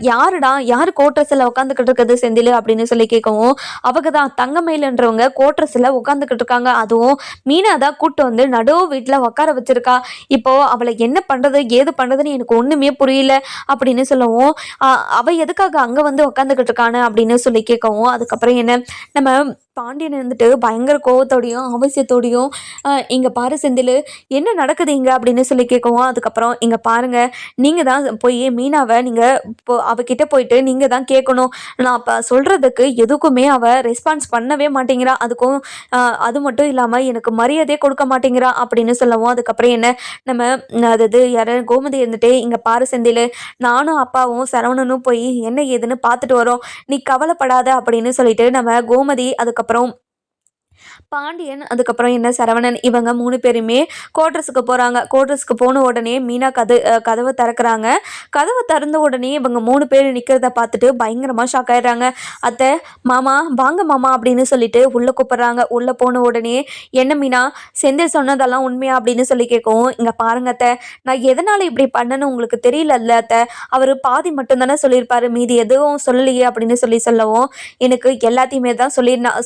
யாருடா யார் கோட்டர்ஸில் உட்காந்துக்கிட்டு இருக்குது செந்தில் அப்படின்னு சொல்லி கேட்கவும், அவங்க தான் தங்கமயிலன்றவங்க கோட்டர்ஸில் உட்காந்துக்கிட்டு இருக்காங்க. அதுவும் மீனா தான் கூட்டு வந்து நடுவு வீட்டில் உட்கார வச்சிருக்கா. இப்போ அவளை என்ன பண்ணுறது ஏது பண்ணுறதுன்னு எனக்கு ஒன்றுமே புரியல அப்படின்னு சொல்லவும், அவள் எதுக்காக அங்கே வந்து உட்காந்துக்கிட்டு இருக்கானு அப்படின்னு சொல்லி கேட்கவும், அதுக்கப்புறம் என்ன நம்ம பாண்டியன் இருந்துட்டு பயங்கர கோவத்தோடையும் அவசியத்தோடையும் இங்கே பாரு செந்தில், என்ன நடக்குது இங்கே அப்படின்னு சொல்லி கேட்கவும், அதுக்கப்புறம் இங்கே பாருங்கள், நீங்கள் தான் போய் மீனாவை நீங்கள் இப்போ அவகிட்ட போயிட்டு நீங்கள் தான் கேட்கணும். நான் அப்போ சொல்கிறதுக்கு எதுக்குமே அவள் ரெஸ்பான்ஸ் பண்ணவே மாட்டேங்கிறா. அதுக்கும் அது மட்டும் இல்லாமல் எனக்கு மரியாதையே கொடுக்க மாட்டேங்கிறா அப்படின்னு சொல்லவும், அதுக்கப்புறம் என்ன நம்ம அதாவது யார் கோமதி இருந்துட்டு, இங்கே பாரு செந்தில், நானும் அப்பாவும் சரவணனும் போய் என்ன ஏதுன்னு பார்த்துட்டு வரோம், நீ கவலைப்படாத அப்படின்னு சொல்லிட்டு நம்ம கோமதி அதுக்கப்புறம் பாண்டியன் அதுக்கப்புறம் என்ன சரவணன் இவங்க 3 பேருமே குவார்டர்ஸுக்கு போகிறாங்க. குவார்டர்ஸுக்கு போன உடனே மீனா கதவை திறக்கிறாங்க. கதவை திறந்த உடனே இவங்க 3 பேர் நிற்கிறத பார்த்துட்டு பயங்கரமாக ஷாக் ஆயிடுறாங்க. அத்தை, மாமா வாங்க மாமா அப்படின்னு சொல்லிட்டு உள்ளே கூப்பிட்றாங்க. உள்ளே போன உடனே என்ன மீனா, செந்தில் சொன்னதெல்லாம் உண்மையா அப்படின்னு சொல்லி கேட்கவும், இங்கே பாருங்க அத்தை, நான் எதனால் இப்படி பண்ணணும் உங்களுக்கு தெரியல அத்தை, அவர் பாதி மட்டும்தானே சொல்லியிருப்பாரு, மீதி எதுவும் சொல்லலையே அப்படின்னு சொல்லவும், எனக்கு எல்லாத்தையுமே தான்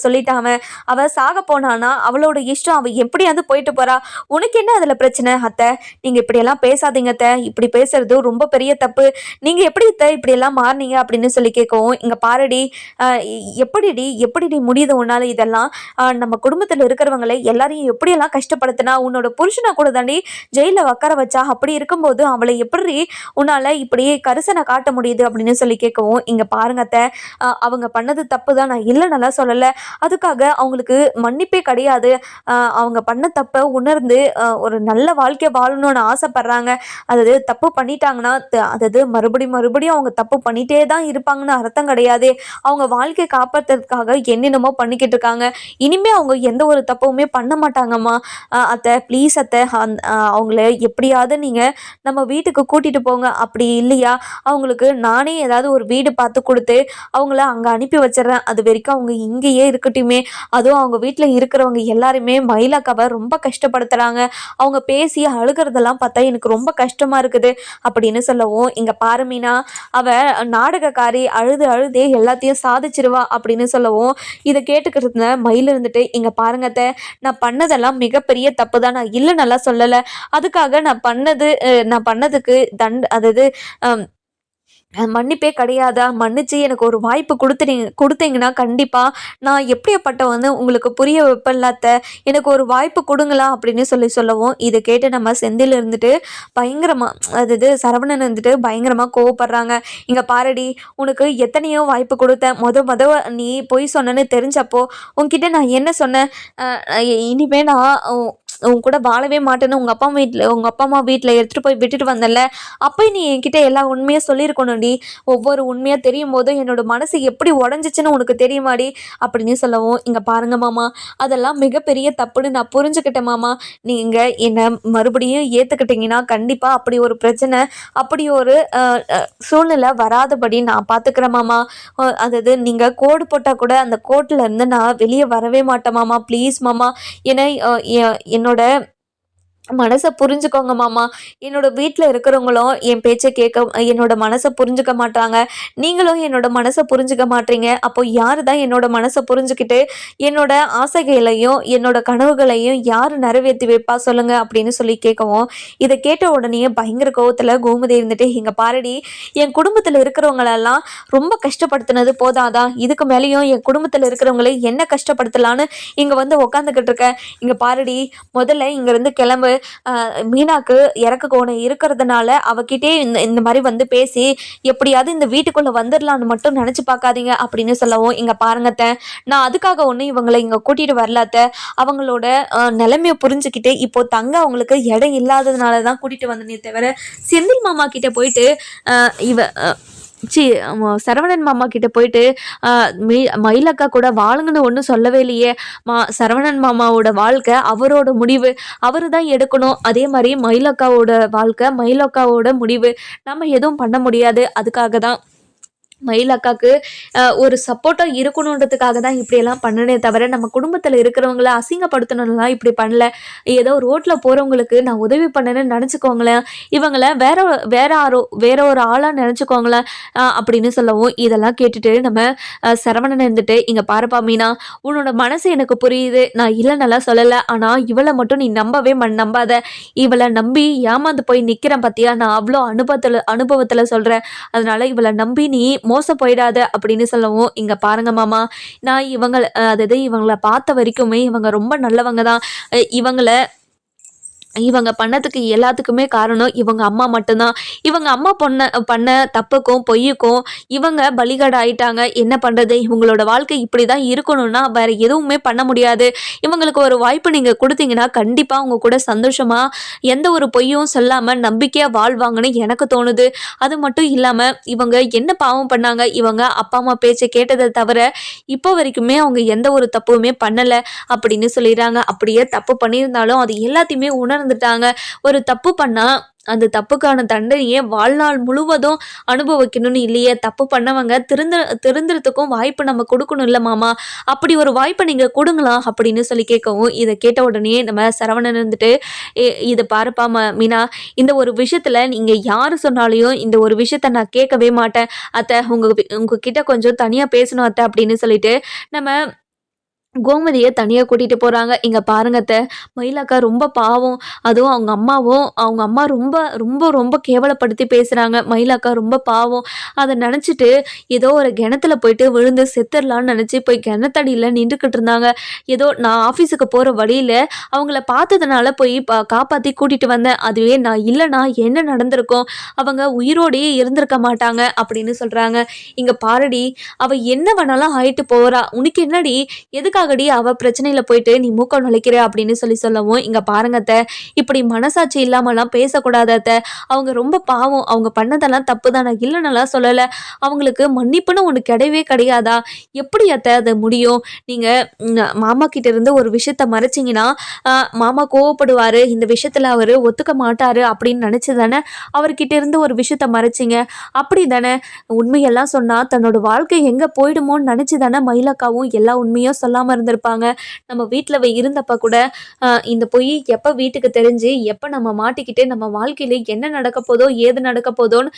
சொல்லிட்டான். அவள் சாக போனானா அவளோட இஷ்டம், அவள் எப்படியாவது போயிட்டு போறா, உனக்கு என்ன அதில் பிரச்சனை? அத்தை, நீங்கள் இப்படியெல்லாம் பேசாதீங்க அத்தை, இப்படி பேசுறது ரொம்ப பெரிய தப்பு, நீங்கள் எப்படி அத்தை இப்படியெல்லாம் மாறினீங்க அப்படின்னு சொல்லி கேட்கவும், இங்கே பாருடி, எப்படிடி முடியுது உன்னால் இதெல்லாம்? நம்ம குடும்பத்தில் இருக்கிறவங்களை எல்லாரையும் எப்படியெல்லாம் கஷ்டப்படுத்தினா, உன்னோட புருஷனை கூட தாண்டி ஜெயிலில் உட்கார வச்சா, அப்படி இருக்கும்போது அவளை எப்படி உன்னால் இப்படி கரிசனை காட்ட முடியுது அப்படின்னு சொல்லி கேட்கவும், இங்கே பாருங்க அத்தை, அவங்க பண்ணது தப்பு தான், நான் இல்லை நல்லா சொல்லலை, அதுக்காக அவங்களுக்கு மன்னிப்பே கிடையாது, அவங்க பண்ண தப்பை உணர்ந்து ஒரு நல்ல வாழ்க்கை வாழணும்னு ஆசைப்படுறாங்க. அதாவது தப்பு பண்ணிட்டாங்கன்னா அதாவது மறுபடியும் அவங்க தப்பு பண்ணிட்டே தான் இருப்பாங்கன்னு அர்த்தம் கிடையாது. அவங்க வாழ்க்கையை காப்பாற்றுறதுக்காக என்னென்னமோ பண்ணிக்கிட்டு இருக்காங்க. இனிமே அவங்க எந்த ஒரு தப்புமே பண்ண மாட்டாங்கம்மா. அத்தை ப்ளீஸ் அத்தை, அவங்கள எப்படியாவது நீங்கள் நம்ம வீட்டுக்கு கூட்டிகிட்டு போங்க, அப்படி இல்லையா அவங்களுக்கு நானே ஏதாவது ஒரு வீடு பார்த்து கொடுத்து அவங்கள அங்கே அனுப்பி வச்சிடறேன், அது வரைக்கும் அவங்க இங்கேயே இருக்கட்டுமே. அதுவும் அவங்க வீட்டில் இருக்கிறவங்க எல்லாருமே மயிலாக்காவை ரொம்ப கஷ்டப்படுத்துகிறாங்க, அவங்க பேசி அழுகிறதெல்லாம் பார்த்தா எனக்கு ரொம்ப கஷ்டமாக இருக்குது அப்படின்னு சொல்லவும், இங்கே பாரு மீனா, அவள் நாடகக்காரி, அழுதே எல்லாத்தையும் சாதிச்சிருவா அப்படின்னு சொல்லவும், இதை கேட்டுக்கிட்டு இருந்த மயில் இருந்துட்டு, இங்கே பாருங்கத்த, நான் பண்ணதெல்லாம் மிகப்பெரிய தப்பு தான், நான் இல்லை நல்லா சொல்லலை, அதுக்காக நான் பண்ணதுக்கு அதாவது மன்னிப்பே கிடையாதா, மன்னிச்சு எனக்கு ஒரு வாய்ப்பு கொடுத்தீங்கன்னா கண்டிப்பாக நான் எப்படியாப்பட்டவன்னு உங்களுக்கு புரிய வைப்பேன்லாத்த, எனக்கு ஒரு வாய்ப்பு கொடுங்களா அப்படின்னு சொல்லவும், இதை கேட்டு நம்ம செந்தில் இருந்துட்டு பயங்கரமாக அதாவது சரவணன் இருந்துட்டு பயங்கரமாக கோவப்படுறாங்க. இங்கே பாரடி, உனக்கு எத்தனையோ வாய்ப்பு கொடுத்தேன், முத நீ பொய் சொன்னேன்னு தெரிஞ்சப்போ உன்கிட்ட நான் என்ன சொன்னேன், இனிமே நான் உன் கூட வாழவே மாட்டேன்னு உங்கள் அப்பா அம்மா வீட்டில் எடுத்துகிட்டு போய் விட்டுட்டு வந்தல, அப்போ நீ என்கிட்ட எல்லா உண்மையாக சொல்லியிருக்கணும்டி, ஒவ்வொரு உண்மையாக தெரியும் போதும் என்னோட மனசு எப்படி உடஞ்சிச்சுன்னு உனக்கு தெரியுமாடி அப்படின்னு சொல்லவும், இங்கே பாருங்க மாமா, அதெல்லாம் மிகப்பெரிய தப்புன்னு நான் புரிஞ்சுக்கிட்டேன் மாமா, நீங்கள் என்னை மறுபடியும் ஏற்றுக்கிட்டீங்கன்னா கண்டிப்பாக அப்படி ஒரு பிரச்சனை, அப்படி ஒரு சூழ்நிலை வராதபடி நான் பார்த்துக்கிறேன் மாமா. அதாவது நீங்கள் கோடு போட்டால் கூட அந்த கோட்டில் இருந்து நான் வெளியே வரவே மாட்டேன் மாமா, ப்ளீஸ் மாமா, ஏன்னா என்னோட மனசை புரிஞ்சுக்கோங்க மாமா. என்னோட வீட்டில் இருக்கிறவங்களும் என் பேச்சை என்னோட மனசை புரிஞ்சுக்க மாட்டாங்க, நீங்களும் என்னோட மனசை புரிஞ்சுக்க மாட்டீங்க. அப்போ யார் தான் என்னோட மனசை புரிஞ்சுக்கிட்டு என்னோட ஆசைகளையும் என்னோட கனவுகளையும் யார் நிறைவேற்றி வைப்பா சொல்லுங்க அப்படின்னு சொல்லி கேட்கவும், இதை கேட்ட உடனே பயங்கர கோவத்தில் கோமதி இருந்துட்டு, இங்கே பாரடி, என் குடும்பத்தில் இருக்கிறவங்களெல்லாம் ரொம்ப கஷ்டப்படுத்தினது போதாதான், இதுக்கு மேலேயும் என் குடும்பத்தில் இருக்கிறவங்களை என்ன கஷ்டப்படுத்தலான்னு இங்கே வந்து உக்காந்துக்கிட்டு இருக்கேன். இங்கே பாரடி, முதல்ல இங்கேருந்து கிளம்பு, மீனாக்கு இறக்க கோணம் இருக்கிறதுனால அவகிட்டே இந்த மாதிரி வந்து பேசி எப்படியாவது இந்த வீட்டுக்குள்ளே வந்துடலான்னு மட்டும் நினச்சி பார்க்காதீங்க அப்படின்னு சொல்லவும், இங்கே பாருங்கத்த, நான் அதுக்காக ஒன்று இவங்களை இங்கே கூட்டிகிட்டு வரலாத்த, அவங்களோட நிலைமையை புரிஞ்சுக்கிட்டு இப்போ தங்க அவங்களுக்கு இடம் இல்லாததுனால தான் கூட்டிகிட்டு வந்தனே தவிர, செந்தில் மாமா கிட்டே போயிட்டு சரவணன் மாமா கிட்ட போயிட்டு மயிலக்கா கூட வாழுங்கன்னு ஒன்றும் சொல்லவே இல்லையே. சரவணன் மாமாவோட வாழ்க்கை அவரோட முடிவு, அவரு தான் எடுக்கணும். அதே மாதிரி மயிலக்காவோட வாழ்க்கை மயிலக்காவோட முடிவு, நம்ம எதுவும் பண்ண முடியாது. அதுக்காக தான் மயிலக்காக்கு ஒரு சப்போர்ட்டாக இருக்கணுன்றதுக்காக தான் இப்படியெல்லாம் பண்ணனே தவிர நம்ம குடும்பத்தில் இருக்கிறவங்கள அசிங்கப்படுத்தணும்லாம் இப்படி பண்ணல. ஏதோ ரோட்டில் போகிறவங்களுக்கு நான் உதவி பண்ணேன்னு நினச்சிக்கோங்களேன், இவங்கள வேற ஒரு ஆளாக நினச்சிக்கோங்களேன் அப்படின்னு சொல்லவும், இதெல்லாம் கேட்டுட்டு நம்ம சரவணன் இருந்துட்டு, இங்கே பாருப்பா மீனா, உன்னோட மனசு எனக்கு புரியுது, நான் இல்லை நல்லா சொல்லலை, ஆனால் இவளை மட்டும் நீ நம்பாத. இவளை நம்பி ஏமாந்து போய் நிற்கிறேன் பார்த்தியா, நான் அவ்வளோ அனுபவத்தில் சொல்கிறேன். அதனால இவளை நம்பி நீ மோசம் போயிடாத அப்படின்னு சொல்லவும், இங்க பாருங்க மாமா, நான் இவங்களை பார்த்த வரைக்குமே இவங்க ரொம்ப நல்லவங்க தான். இவங்க பண்ணதுக்கு எல்லாத்துக்குமே காரணம் இவங்க அம்மா மட்டும்தான். இவங்க அம்மா பண்ண தப்புக்கும் பொய்யுக்கும் இவங்க பலிகடை ஆயிட்டாங்க. என்ன பண்ணுறது, இவங்களோட வாழ்க்கை இப்படி தான் இருக்கணும்னா வேற எதுவுமே பண்ண முடியாது. இவங்களுக்கு ஒரு வாய்ப்பு நீங்கள் கொடுத்தீங்கன்னா கண்டிப்பாக அவங்க கூட சந்தோஷமாக எந்த ஒரு பொய்யும் சொல்லாமல் நம்பிக்கையாக வாழ்வாங்கன்னு எனக்கு தோணுது. அது மட்டும் இல்லாமல் இவங்க என்ன பாவம் பண்ணாங்க, இவங்க அப்பா அம்மா பேச்சை கேட்டதை தவிர இப்போ வரைக்குமே அவங்க எந்த ஒரு தப்புமே பண்ணலை அப்படின்னு சொல்லிடுறாங்க. அப்படியே தப்பு பண்ணியிருந்தாலும் அது எல்லாத்தையுமே உணர்ந்துட்டாங்க. ஒரு தப்பு பண்ணா அந்த தப்புக்கான தண்டனையே வாழ்நாள் முழுவதும் அனுபவிக்கணும்னு இல்லையே. தப்பு பண்ணவங்க திருந்துறதுக்கும் வாய்ப்பு நம்ம கொடுக்கணும் இல்லை மாமா, அப்படி ஒரு வாய்ப்பை நீங்கள் கொடுங்களா அப்படின்னு சொல்லி கேட்கவும், இதை கேட்ட உடனே நம்ம சரவணன் இருந்துட்டு, இதை பாருப்பா மீனா, இந்த ஒரு விஷயத்தில் நீங்கள் யார் சொன்னாலையும் இந்த ஒரு விஷயத்த நான் கேட்கவே மாட்டேன் அத்தை, உங்ககிட்ட கொஞ்சம் தனியாக பேசணும் அத்தை அப்படின்னு சொல்லிட்டு நம்ம கோமதியை தனியாக கூட்டிகிட்டு போகிறாங்க. இங்கே பாருங்க அத்தை, மயிலக்கா ரொம்ப பாவம். அதுவும் அவங்க அம்மா ரொம்ப ரொம்ப ரொம்ப கேவலப்படுத்தி பேசுகிறாங்க. மயிலக்கா ரொம்ப பாவம். அதை நினச்சிட்டு ஏதோ ஒரு கிணத்துல போயிட்டு விழுந்து செத்துடலான்னு நினச்சி போய் கிணத்தடியில் நின்றுக்கிட்டு இருந்தாங்க. ஏதோ நான் ஆஃபீஸுக்கு போகிற வழியில் அவங்கள பார்த்ததுனால போய் காப்பாற்றி கூட்டிகிட்டு வந்தேன். அதுவே நான் இல்லைனா என்ன நடந்திருக்கும், அவங்க உயிரோடையே இருந்திருக்க மாட்டாங்க அப்படின்னு சொல்கிறாங்க. இங்கே பாரடி, அவள் என்ன வேணாலும் ஆயிட்டு போகிறா, உனக்கு என்னடி, எதுக்காக அவ பிரச்சனையில போயிட்டு நீ மூக்க நுழைக்கிற அப்படின்னு சொல்லவும், இங்க பாருங்க அத்தை, இப்படி மனசாட்சி இல்லாமலாம் பேசக்கூடாத அத்தை, அவங்க ரொம்ப பாவம், அவங்க பண்ணதெல்லாம் தப்பு தான், நான் இல்லைன்னெல்லாம் சொல்லலை, அவங்களுக்கு மன்னிப்புன்னு ஒன்று கிடையவே கிடையாதா, எப்படி அத்தை அது முடியும், நீங்க மாமா கிட்ட இருந்து ஒரு விஷயத்த மறைச்சிங்கன்னா மாமா கோவப்படுவாரு, இந்த விஷயத்துல அவரு ஒத்துக்க மாட்டாரு அப்படின்னு நினைச்சு தானே அவர்கிட்ட இருந்து ஒரு விஷயத்த மறைச்சிங்க, அப்படி தானே, உண்மையெல்லாம் சொன்னா தன்னோட வாழ்க்கை எங்க போயிடுமோன்னு நினைச்சு தானே மயிலக்காவும் எல்லா உண்மையும் சொல்லாம இருந்திருப்பாங்க. நம்ம வீட்டில் இருந்தப்ப கூட இந்த பொய் எப்போ வீட்டுக்கு தெரிஞ்சு எப்போ நம்ம மாட்டிக்கிட்டு நம்ம வாழ்க்கையில என்ன நடக்க போதோ ஏது நடக்க போதோன்னு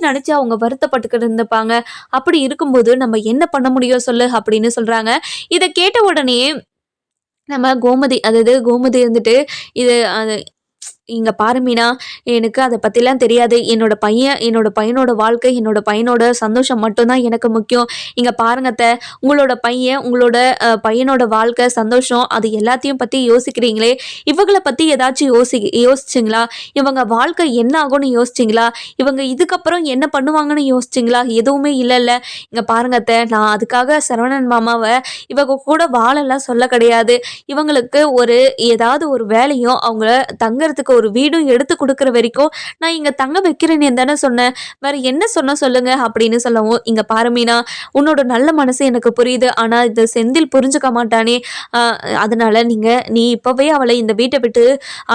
நினச்சி அவங்க வருத்தப்பட்டுக்கிட்டு இருந்திருப்பாங்க. அப்படி இருக்கும்போது நம்ம என்ன பண்ண முடியும் சொல்லு அப்படின்னு சொல்கிறாங்க. இதை கேட்ட உடனே நம்ம கோமதி இருந்துட்டு இது இங்கே பாரு மீனா, எனக்கு அதை பற்றிலாம் தெரியாது, என்னோட பையனோட வாழ்க்கை, என்னோட பையனோட சந்தோஷம் மட்டும்தான் எனக்கு முக்கியம். இங்கே பாருங்கத்த, உங்களோட பையனோட வாழ்க்கை சந்தோஷம் அது எல்லாத்தையும் பற்றி யோசிக்கிறீங்களே, இவங்களை பற்றி ஏதாச்சும் யோசிச்சிங்களா, இவங்க வாழ்க்கை என்ன ஆகும்னு யோசிச்சிங்களா, இவங்க இதுக்கப்புறம் என்ன பண்ணுவாங்கன்னு யோசிச்சிங்களா, எதுவுமே இல்லைல்ல. இங்கே பாருங்கத்த, நான் அதுக்காக சரவணன் மாமாவை இவங்க கூட வாழலாம் சொல்ல கிடையாது, இவங்களுக்கு ஏதாவது ஒரு வேலையும் அவங்கள தங்கறதுக்கு ஒரு வீடும் எடுத்து கொடுக்குற வரைக்கும் நான் இங்க தங்க வைக்கிறேன்னு தானே சொன்னேன், வேற என்ன சொல்லுங்க அப்படின்னு சொல்லவும், இங்க பாருமீனா, உன்னோட நல்ல மனசு எனக்கு புரியுது, ஆனா இந்த செந்தில் புரிஞ்சுக்க மாட்டானே, அதனால நீ இப்பவே அவளை இந்த வீட்டை விட்டு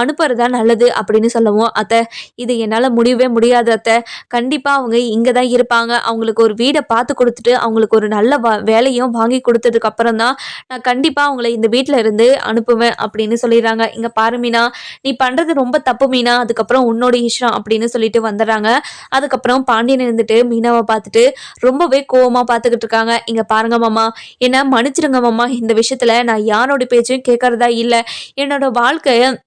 அனுப்புறதா நல்லது அப்படின்னு சொல்லவும், அத்தை இது என்னால முடியவே முடியாது அத்தை, கண்டிப்பா அவங்க இங்க தான் இருப்பாங்க, அவங்களுக்கு ஒரு வீடை பார்த்து கொடுத்துட்டு அவங்களுக்கு ஒரு நல்ல வேலையும் வாங்கி கொடுத்ததுக்கு அப்புறம் தான் நான் கண்டிப்பா அவங்களை இந்த வீட்டுல இருந்து அனுப்புவேன் அப்படின்னு சொல்லிடுறாங்க. இங்க பாருமீனா, நீ பண்றது ரொம்ப தப்பு மீனா, அதுக்கப்புறம் உன்னோட இஷ்டம் அப்படின்னு சொல்லிட்டு வந்துடுறாங்க. அதுக்கப்புறம் பாண்டியன் இருந்துட்டு மீனாவை பார்த்துட்டு ரொம்பவே கோவமா பார்த்துக்கிட்டு இருக்காங்க. இங்க பாருங்க மாமா, என்ன மன்னிச்சிருங்க மாமா, இந்த விஷயத்துல நான் யாரோட பேச்சையும் கேட்கறதா இல்லை, என்னோட வாழ்க்கையில்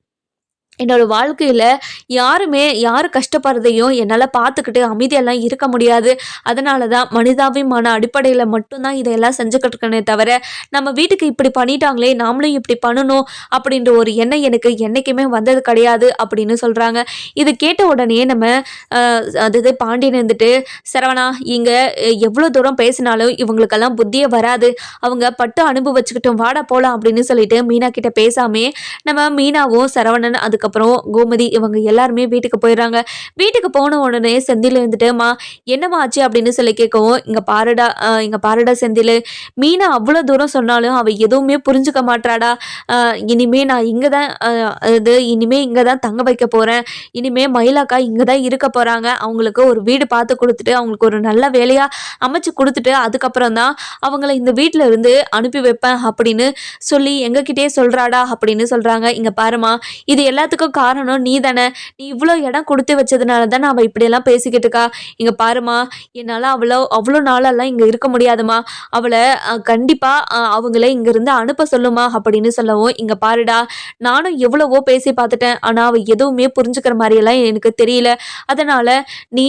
யார் கஷ்டப்படுறதையும் என்னால் பார்த்துக்கிட்டு அமைதியெல்லாம் இருக்க முடியாது, அதனால தான் மனிதாபிமான அடிப்படையில் மட்டும்தான் இதையெல்லாம் செஞ்சுக்கிட்டு இருக்கனே தவிர நம்ம வீட்டுக்கு இப்படி பண்ணிட்டாங்களே நாமளும் இப்படி பண்ணணும் அப்படின்ற ஒரு எண்ணம் எனக்கு என்றைக்குமே வந்தது கிடையாது அப்படின்னு சொல்கிறாங்க. இது கேட்ட உடனே நம்ம பாண்டியன் இருந்துட்டு, சரவணா இங்கே எவ்வளோ தூரம் பேசினாலும் இவங்களுக்கெல்லாம் புத்தியே வராது, அவங்க பட்டு அனுபவிச்சுக்கிட்டோம், வாடா போகலாம் அப்படின்னு சொல்லிட்டு மீனா கிட்ட பேசாமே நம்ம மீனாவும் சரவணன் அதுக்கு அதுக்கப்புறம் கோமதி இவங்க எல்லாருமே வீட்டுக்கு போயிடுறாங்க. வீட்டுக்கு போன உடனே செந்தில் இருந்துட்டுமா என்னம்மா ஆச்சு அப்படின்னு சொல்லி கேட்கவும், இங்க பாருடா செந்தில், மீனா அவ்வளோ தூரம் சொன்னாலும் அவ எதுவுமே புரிஞ்சுக்க மாட்றாடா. இனிமே நான் இங்கே தான் இனிமே இங்கே தான் தங்க வைக்க போகிறேன். இனிமே மயிலாக்கா இங்கே தான் இருக்க போகிறாங்க. அவங்களுக்கு ஒரு வீடு பார்த்து கொடுத்துட்டு அவங்களுக்கு ஒரு நல்ல வேலையாக அமைச்சு கொடுத்துட்டு அதுக்கப்புறம் தான் அவங்கள இந்த வீட்டில் இருந்து அனுப்பி வைப்பேன் அப்படின்னு சொல்லி எங்ககிட்டயே சொல்கிறாடா அப்படின்னு சொல்கிறாங்க. இங்கே பாருமா, இது எல்லாத்துக்கும் காரணம் நீ தானே. நீ இவ்வளோ இடம் கொடுத்து வச்சதுனால தானே அவள் இப்படியெல்லாம் பேசிக்கிட்டு இருக்கா. இங்கே பாருமா, என்னால் அவ்வளோ நாளெல்லாம் இங்கே இருக்க முடியாதுமா. அவளை கண்டிப்பாக அவங்கள இங்கேருந்து அனுப்ப சொல்லுமா அப்படின்னு சொல்லவும், இங்கே பாருடா, நானும் எவ்வளவோ பேசி பார்த்துட்டேன். ஆனால் அவள் எதுவுமே புரிஞ்சுக்கிற மாதிரியெல்லாம் எனக்கு தெரியல. அதனால் நீ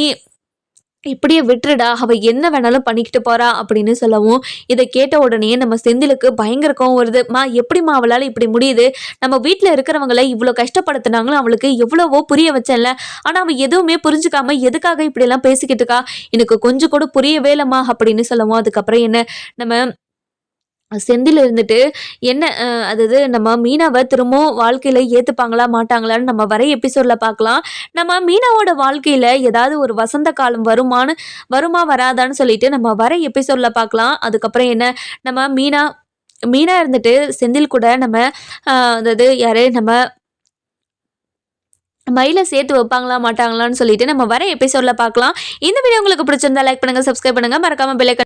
இப்படியே விட்டுருடா, அவ என்ன வேணாலும் பண்ணிக்கிட்டு போறா அப்படின்னு சொல்லவும், இதை கேட்ட உடனே நம்ம செந்திலுக்கு பயங்கர கோவம் வருது. எப்படிம்மா அவளால் இப்படி முடியுது? நம்ம வீட்டில் இருக்கிறவங்களை இவ்வளோ கஷ்டப்படுத்தினாங்களும் அவளுக்கு எவ்வளவோ புரிய வச்சேன்ல. ஆனால் அவள் எதுவுமே புரிஞ்சுக்காம எதுக்காக இப்படியெல்லாம் பேசிக்கிட்டு இருக்கா, எனக்கு கொஞ்சம் கூட புரியவே இல்லைம்மா அப்படின்னு சொல்லவும், அதுக்கப்புறம் என்ன நம்ம செந்தில் இருந்துட்டு என்ன அதாவது நம்ம மீனாவை திரும்பவும் வாழ்க்கையில ஏத்துப்பாங்களா மாட்டாங்களான்னு நம்ம வர எபிசோட்ல பார்க்கலாம். நம்ம மீனாவோட வாழ்க்கையில ஏதாவது ஒரு வசந்த காலம் வருமா வராதான்னு சொல்லிட்டு நம்ம வர எபிசோட்ல பார்க்கலாம். அதுக்கப்புறம் என்ன நம்ம மீனா இருந்துட்டு செந்தில் கூட நம்ம அதாவது யாரு நம்ம மயில சேர்த்து வைப்பாங்களா மாட்டாங்களான்னு சொல்லிட்டு நம்ம வர எபிசோட்ல பார்க்கலாம். இந்த வீடியோ உங்களுக்கு பிடிச்சிருந்தா லைக் பண்ணுங்க, சப்ஸ்கிரைப் பண்ணுங்க, மறக்காம பெல் ஐகான்